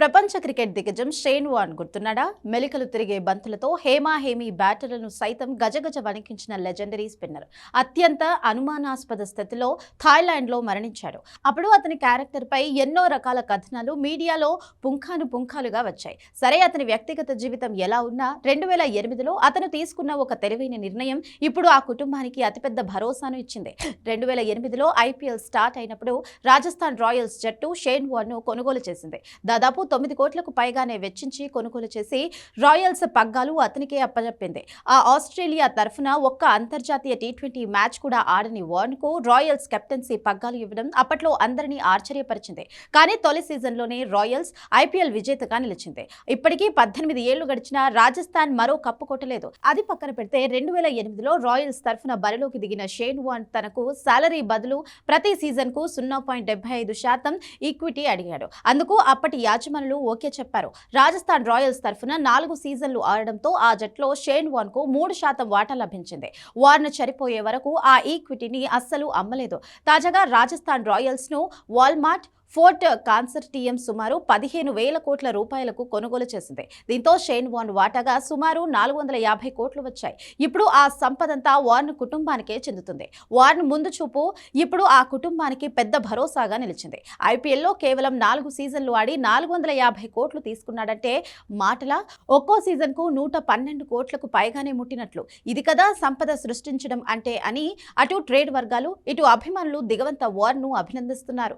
ప్రపంచ క్రికెట్ దిగ్గజం Shane Warne గుర్తున్నాడా? మెలికలు తిరిగే బంతులతో హేమీ బ్యాటర్లను సైతం గజగజ వణికించిన లెజెండరీ స్పిన్నర్ అత్యంత అనుమానాస్పద స్థితిలో థాయిలాండ్లో మరణించాడు. అప్పుడు అతని క్యారెక్టర్ పై ఎన్నో రకాల కథనాలు మీడియాలో పుంఖానుగా వచ్చాయి. సరే, అతని వ్యక్తిగత జీవితం ఎలా ఉన్నా 2008లో అతను తీసుకున్న ఒక తెలివైన నిర్ణయం ఇప్పుడు ఆ కుటుంబానికి అతిపెద్ద భరోసాను ఇచ్చింది. 2008లో ఐపీఎల్ స్టార్ట్ అయినప్పుడు రాజస్థాన్ రాయల్స్ జట్టు షేన్ వార్న్ ను కొనుగోలు చేసింది. దాదాపు 9 కోట్లకు పైగానే వెచ్చించి కొనుగోలు చేసి రాయల్స్ పగ్గాలు అతనికే అప్పచెప్పింది. ఆ ఆస్ట్రేలియా తరఫున ఒక్క అంతర్జాతీయ టీ20 మ్యాచ్ కూడా ఆడని వార్న్ కు రాయల్స్ కెప్టెన్సీ పగ్గాలు ఇవ్వడం అప్పట్లో అందరినీ ఆశ్చర్యపరిచింది. కానీ తొలి సీజన్లోనే రాయల్స్ ఐపీఎల్ విజేతగా నిలిచింది. ఇప్పటికీ 18 ఏళ్లు గడిచినా రాజస్థాన్ మరో కప్పు కొట్టలేదు. అది పక్కన పెడితే 2008లో రాయల్స్ తరఫున బరిలోకి దిగిన షేన్ వార్న్ తనకు సాలరీ బదులు ప్రతి సీజన్ కు 0.75% ఈక్విటీ అడిగాడు. అందుకు అప్పటి యాజమానులు ఓకే చెప్పారు. రాజస్థాన్ రాయల్స్ తరఫున 4 సీజన్లు ఆడడంతో ఆ జట్లో షేన్ వార్న్ కు 3% వాటా లభించింది. వార్న్ చనిపోయే వరకు ఆ ఈక్విటీని అస్సలు అమ్మలేదు. తాజాగా రాజస్థాన్ రాయల్స్ ను వాల్మార్ట్ ఫోర్ట్ కాన్సర్టియం సుమారు 15,000 కోట్ల రూపాయలకు కొనుగోలు చేసింది. దీంతో షేన్ వార్న్ వాటాగా సుమారు 450 కోట్లు వచ్చాయి. ఇప్పుడు ఆ సంపదంతా వార్న్ కుటుంబానికే చెందుతుంది. వార్న్ ముందు చూపు ఇప్పుడు ఆ కుటుంబానికి పెద్ద భరోసాగా నిలిచింది. ఐపీఎల్లో కేవలం 4 సీజన్లు ఆడి 450 కోట్లు తీసుకున్నాడంటే మాటలా? ఒక్కో సీజన్కు 112 కోట్లకు పైగానే ముట్టినట్లు. ఇది కదా సంపద సృష్టించడం అంటే అని అటు ట్రేడ్ వర్గాలు ఇటు అభిమానులు దిగవంత వార్న్ ను అభినందిస్తున్నారు.